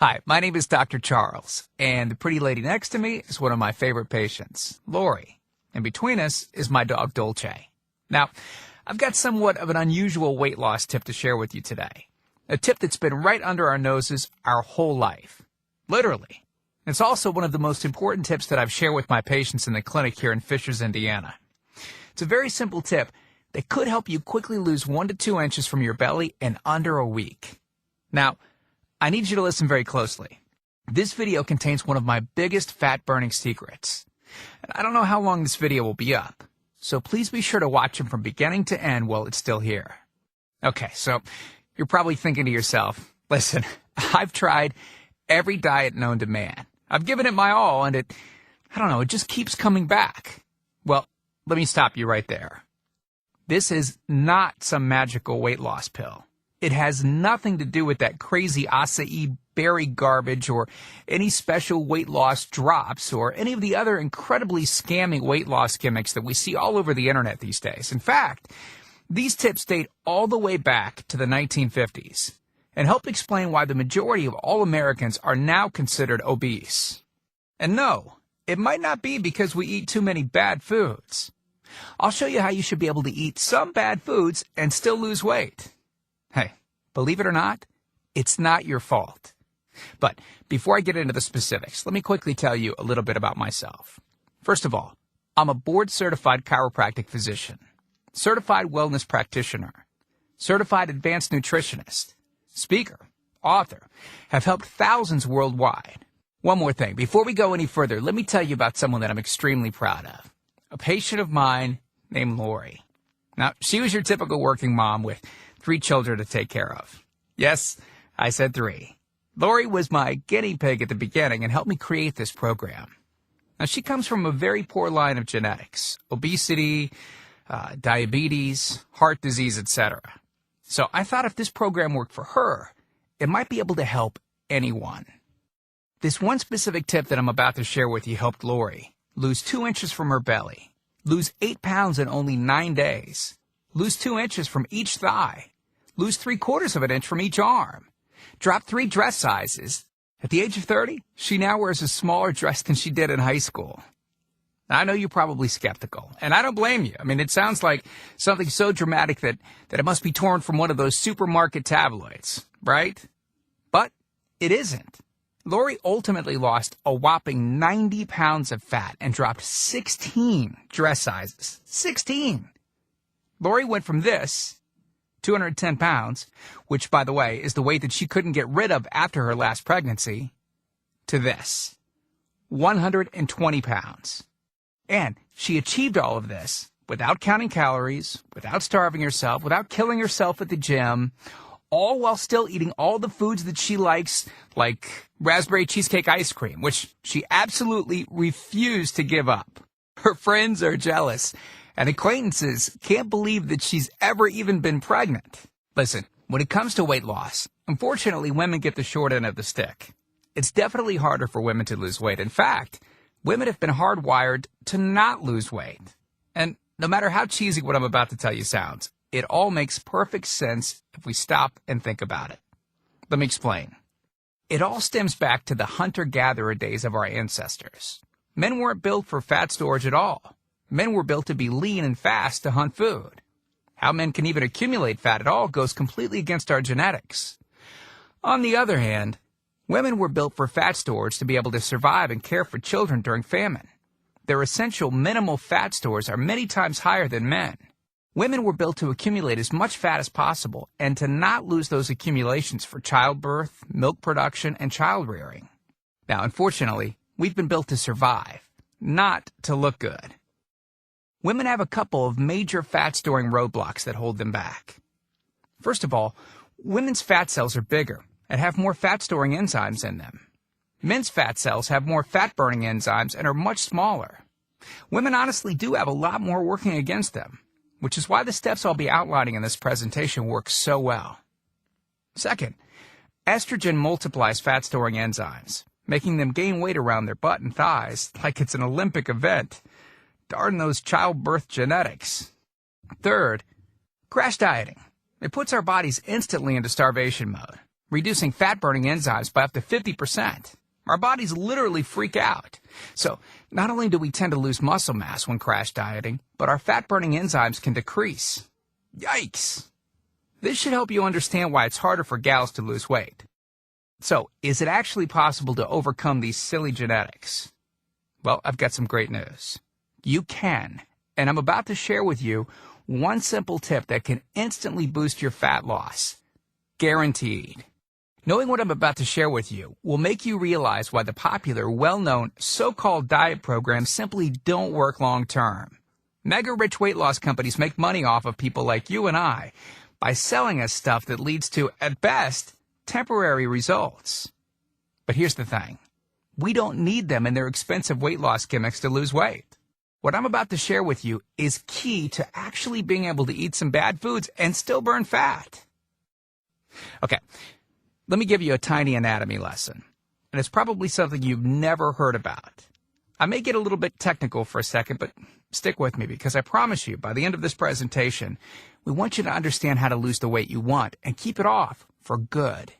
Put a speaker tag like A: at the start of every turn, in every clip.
A: Hi, my name is Dr. Charles, and the pretty lady next to me is one of my favorite patients, Lori. And between us is my dog, Dolce. Now, I've got somewhat of an unusual weight loss tip to share with you today. A tip that's been right under our noses our whole life. Literally. It's also one of the most important tips that I've shared with my patients in the clinic here in Fishers, Indiana. It's a very simple tip that could help you quickly lose 1 to 2 inches from your belly in under a week. Now, I need you to listen very closely. This video contains one of my biggest fat-burning secrets. And I don't know how long this video will be up, so please be sure to watch it from beginning to end while it's still here. Okay, so you're probably thinking to yourself, listen, I've tried every diet known to man. I've given it my all, and it just keeps coming back. Well, let me stop you right there. This is not some magical weight loss pill. It has nothing to do with that crazy acai berry garbage or any special weight loss drops or any of the other incredibly scammy weight loss gimmicks that we see all over the internet these days. In fact, these tips date all the way back to the 1950s and help explain why the majority of all Americans are now considered obese. And no, it might not be because we eat too many bad foods. I'll show you how you should be able to eat some bad foods and still lose weight. Hey, believe it or not, it's not your fault. But before I get into the specifics, let me quickly tell you a little bit about myself. First of all, I'm a board-certified chiropractic physician, certified wellness practitioner, certified advanced nutritionist, speaker, author, have helped thousands worldwide. One more thing, before we go any further, let me tell you about someone that I'm extremely proud of, a patient of mine named Lori. Now, she was your typical working mom with 3 children to take care of. Yes, I said 3. Lori was my guinea pig at the beginning and helped me create this program. Now, she comes from a very poor line of genetics, obesity, diabetes, heart disease, etc. So I thought if this program worked for her, it might be able to help anyone. This one specific tip that I'm about to share with you helped Lori lose 2 inches from her belly, lose 8 pounds in only 9 days, lose 2 inches from each thigh, lose 3/4 of an inch from each arm, drop 3 dress sizes. At the age of 30, she now wears a smaller dress than she did in high school. Now, I know you're probably skeptical, and I don't blame you. I mean, it sounds like something so dramatic that it must be torn from one of those supermarket tabloids, right? But it isn't. Lori ultimately lost a whopping 90 pounds of fat and dropped 16 dress sizes. 16! Lori went from this, 210 pounds, which, by the way, is the weight that she couldn't get rid of after her last pregnancy, to this, 120 pounds. And she achieved all of this without counting calories, without starving herself, without killing herself at the gym, all while still eating all the foods that she likes, like raspberry cheesecake ice cream, which she absolutely refused to give up. Her friends are jealous, and acquaintances can't believe that she's ever even been pregnant. Listen, when it comes to weight loss, unfortunately, women get the short end of the stick. It's definitely harder for women to lose weight. In fact, women have been hardwired to not lose weight. And no matter how cheesy what I'm about to tell you sounds, it all makes perfect sense if we stop and think about it. Let me explain. It all stems back to the hunter-gatherer days of our ancestors. Men weren't built for fat storage at all. Men were built to be lean and fast to hunt food. How men can even accumulate fat at all goes completely against our genetics. On the other hand, women were built for fat storage to be able to survive and care for children during famine. Their essential minimal fat stores are many times higher than men. Women were built to accumulate as much fat as possible and to not lose those accumulations for childbirth, milk production, and child rearing. Now, unfortunately, we've been built to survive, not to look good. Women have a couple of major fat-storing roadblocks that hold them back. First of all, women's fat cells are bigger and have more fat-storing enzymes in them. Men's fat cells have more fat-burning enzymes and are much smaller. Women honestly do have a lot more working against them, which is why the steps I'll be outlining in this presentation work so well. Second, estrogen multiplies fat-storing enzymes, making them gain weight around their butt and thighs like it's an Olympic event. Darn those childbirth genetics. Third, crash dieting. It puts our bodies instantly into starvation mode. reducing fat-burning enzymes by up to 50%. Our bodies literally freak out. So, not only do we tend to lose muscle mass when crash dieting, but our fat-burning enzymes can decrease. Yikes! This should help you understand why it's harder for gals to lose weight. So, is it actually possible to overcome these silly genetics? Well, I've got some great news. You can, and I'm about to share with you one simple tip that can instantly boost your fat loss. Guaranteed. Knowing what I'm about to share with you will make you realize why the popular, well-known, so-called diet programs simply don't work long-term. Mega-rich weight loss companies make money off of people like you and I by selling us stuff that leads to, at best, temporary results. But here's the thing. We don't need them in their expensive weight loss gimmicks to lose weight. What I'm about to share with you is key to actually being able to eat some bad foods and still burn fat. Okay. Let me give you a tiny anatomy lesson, and it's probably something you've never heard about. I may get a little bit technical for a second, but stick with me because I promise you, by the end of this presentation, we want you to understand how to lose the weight you want and keep it off for good.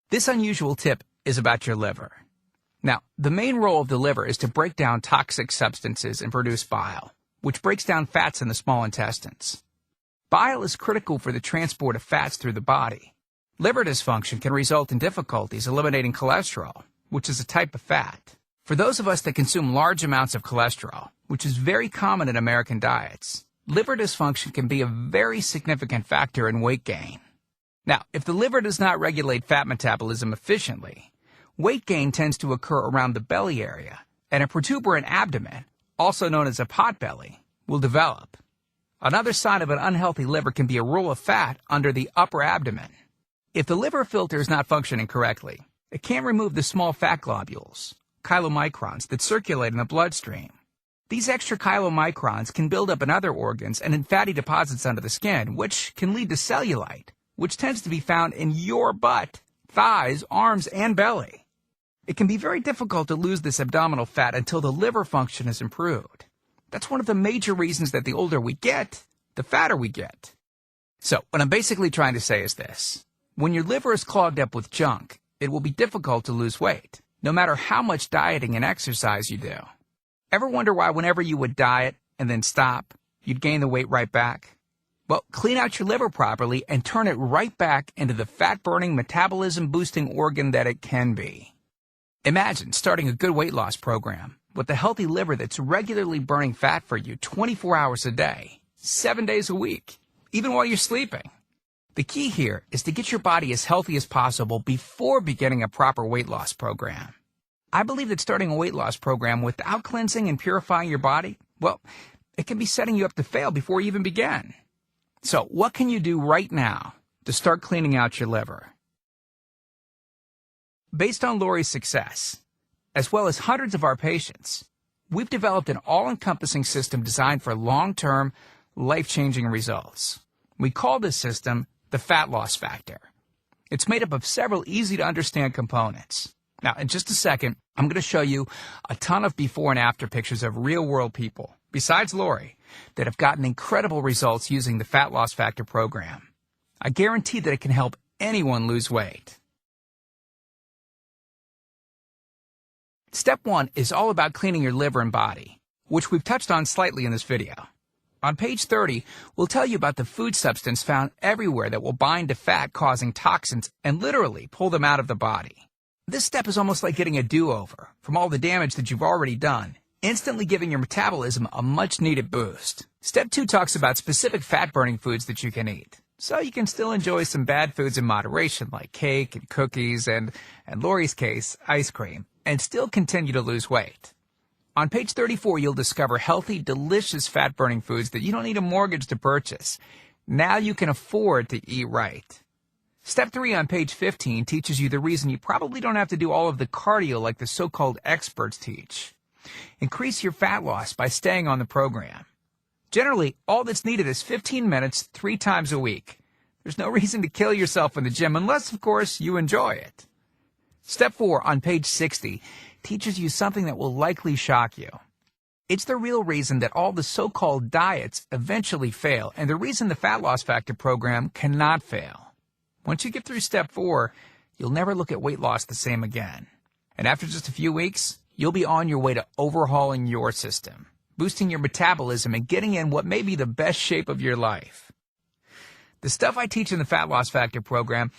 A: This unusual tip is about your liver. Now, the main role of the liver is to break down toxic substances and produce bile, which breaks down fats in the small intestines. Bile is critical for the transport of fats through the body. Liver dysfunction can result in difficulties eliminating cholesterol, which is a type of fat. For those of us that consume large amounts of cholesterol, which is very common in American diets, liver dysfunction can be a very significant factor in weight gain. Now, if the liver does not regulate fat metabolism efficiently, weight gain tends to occur around the belly area, and a protuberant abdomen, also known as a potbelly, will develop. Another sign of an unhealthy liver can be a roll of fat under the upper abdomen. If the liver filter is not functioning correctly, it can't remove the small fat globules, chylomicrons, that circulate in the bloodstream. These extra chylomicrons can build up in other organs and in fatty deposits under the skin, which can lead to cellulite, which tends to be found in your butt, thighs, arms, and belly. It can be very difficult to lose this abdominal fat until the liver function is improved. That's one of the major reasons that the older we get, the fatter we get. So, what I'm basically trying to say is this. When your liver is clogged up with junk, it will be difficult to lose weight, no matter how much dieting and exercise you do. Ever wonder why whenever you would diet and then stop, you'd gain the weight right back? Well, clean out your liver properly and turn it right back into the fat-burning, metabolism-boosting organ that it can be. Imagine starting a good weight loss program with a healthy liver that's regularly burning fat for you 24 hours a day, 7 days a week, even while you're sleeping. The key here is to get your body as healthy as possible before beginning a proper weight loss program. I believe that starting a weight loss program without cleansing and purifying your body, well, it can be setting you up to fail before you even begin. So, what can you do right now to start cleaning out your liver? Based on Lori's success, as well as hundreds of our patients, we've developed an all-encompassing system designed for long-term, life-changing results. We call this system the Fat Loss Factor. It's made up of several easy-to-understand components. Now, in just a second, I'm going to show you a ton of before and after pictures of real-world people, besides Lori, that have gotten incredible results using the Fat Loss Factor program. I guarantee that it can help anyone lose weight. Step 1 is all about cleaning your liver and body, which we've touched on slightly in this video. On page 30, we'll tell you about the food substance found everywhere that will bind to fat, causing toxins and literally pull them out of the body. This step is almost like getting a do-over from all the damage that you've already done, instantly giving your metabolism a much-needed boost. Step 2 talks about specific fat-burning foods that you can eat, so you can still enjoy some bad foods in moderation like cake and cookies and, in Lori's case, ice cream, and still continue to lose weight. On page 34, you'll discover healthy, delicious fat-burning foods that you don't need a mortgage to purchase. Now you can afford to eat right. Step 3 on page 15 teaches you the reason you probably don't have to do all of the cardio like the so-called experts teach. Increase your fat loss by staying on the program. Generally, all that's needed is 15 minutes 3 times a week. There's no reason to kill yourself in the gym unless, of course, you enjoy it. Step 4 on page 60 teaches you something that will likely shock you. It's the real reason that all the so-called diets eventually fail, and the reason the Fat Loss Factor program cannot fail. Once you get through step 4, you'll never look at weight loss the same again. And after just a few weeks, you'll be on your way to overhauling your system, boosting your metabolism, and getting in what may be the best shape of your life. The stuff I teach in the Fat Loss Factor program,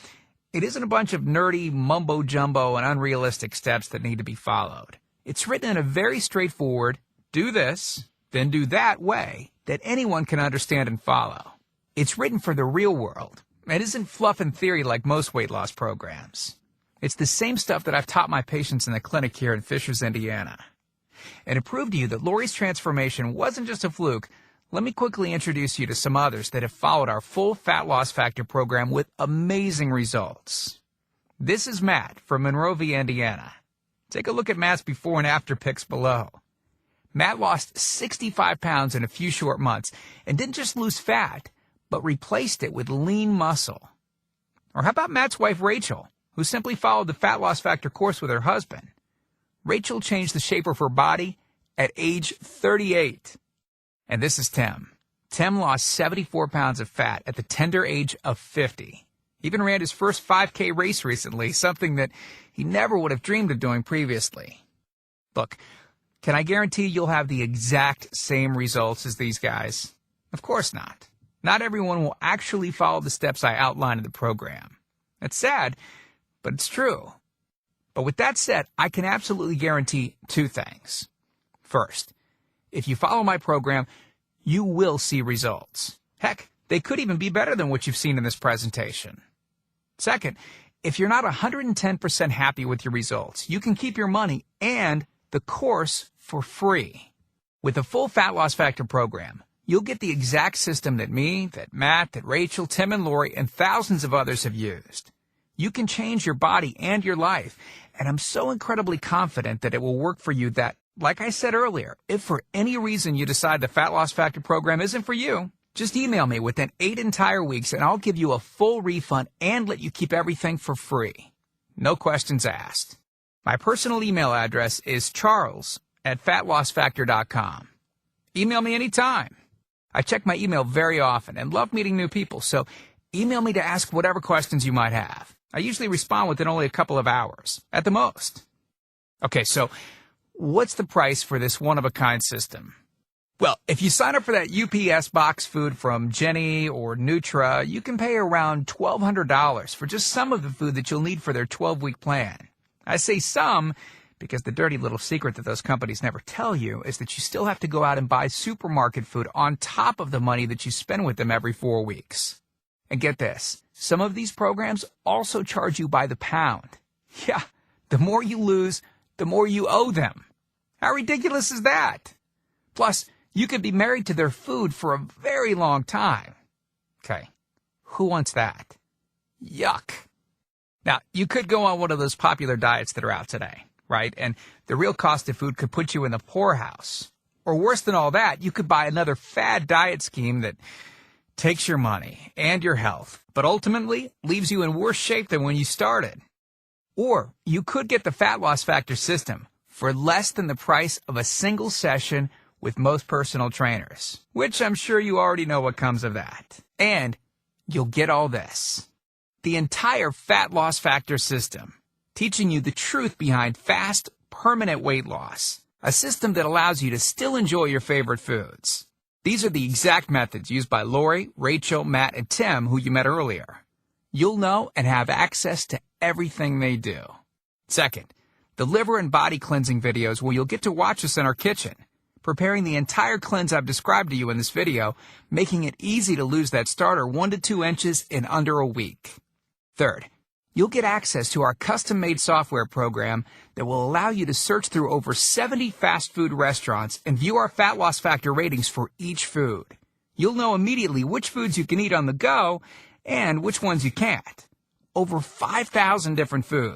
A: it isn't a bunch of nerdy mumbo-jumbo and unrealistic steps that need to be followed. It's written in a very straightforward, do this, then do that way that anyone can understand and follow. It's written for the real world. It isn't fluff and theory like most weight loss programs. It's the same stuff that I've taught my patients in the clinic here in Fishers, Indiana. And to prove to you that Lori's transformation wasn't just a fluke, let me quickly introduce you to some others that have followed our full Fat Loss Factor program with amazing results. This is Matt from Monrovia, Indiana. Take a look at Matt's before and after pics below. Matt lost 65 pounds in a few short months and didn't just lose fat, but replaced it with lean muscle. Or how about Matt's wife, Rachel, who simply followed the Fat Loss Factor course with her husband? Rachel changed the shape of her body at age 38. And this is Tim. Tim lost 74 pounds of fat at the tender age of 50. He even ran his first 5K race recently, something that he never would have dreamed of doing previously. Look, can I guarantee you'll have the exact same results as these guys? Of course not. Not everyone will actually follow the steps I outlined in the program. It's sad, but it's true. But with that said, I can absolutely guarantee two things. First, if you follow my program, you will see results. Heck, they could even be better than what you've seen in this presentation. Second, if you're not 110% happy with your results, you can keep your money and the course for free. With the full Fat Loss Factor program, you'll get the exact system that me, that Matt, that Rachel, Tim, and Lori, and thousands of others have used. You can change your body and your life, and I'm so incredibly confident that it will work for you that, like I said earlier, if for any reason you decide the Fat Loss Factor program isn't for you, just email me within 8 entire weeks and I'll give you a full refund and let you keep everything for free. No questions asked. My personal email address is charles@fatlossfactor.com. Email me anytime. I check my email very often and love meeting new people, so email me to ask whatever questions you might have. I usually respond within only a couple of hours, at the most. Okay, so what's the price for this one-of-a-kind system? Well, if you sign up for that UPS box food from Jenny or Nutra, you can pay around $1,200 for just some of the food that you'll need for their 12-week plan. I say some because the dirty little secret that those companies never tell you is that you still have to go out and buy supermarket food on top of the money that you spend with them every 4 weeks. And get this, some of these programs also charge you by the pound. Yeah, the more you lose, the more you owe them. How ridiculous is that? Plus, you could be married to their food for a very long time. Okay, who wants that? Yuck. Now, you could go on one of those popular diets that are out today, right? And the real cost of food could put you in the poorhouse. Or worse than all that, you could buy another fad diet scheme that takes your money and your health, but ultimately leaves you in worse shape than when you started. Or you could get the Fat Loss Factor system for less than the price of a single session with most personal trainers, which I'm sure you already know what comes of that. And you'll get all this. The entire Fat Loss Factor system, teaching you the truth behind fast, permanent weight loss, a system that allows you to still enjoy your favorite foods. These are the exact methods used by Lori, Rachel, Matt, and Tim, who you met earlier. You'll know and have access to everything they do. Second, the liver and body cleansing videos where you'll get to watch us in our kitchen, preparing the entire cleanse I've described to you in this video, making it easy to lose that starter 1 to 2 inches in under a week. Third, you'll get access to our custom-made software program that will allow you to search through over 70 fast food restaurants and view our Fat Loss Factor ratings for each food. You'll know immediately which foods you can eat on the go and which ones you can't. Over 5,000 different foods.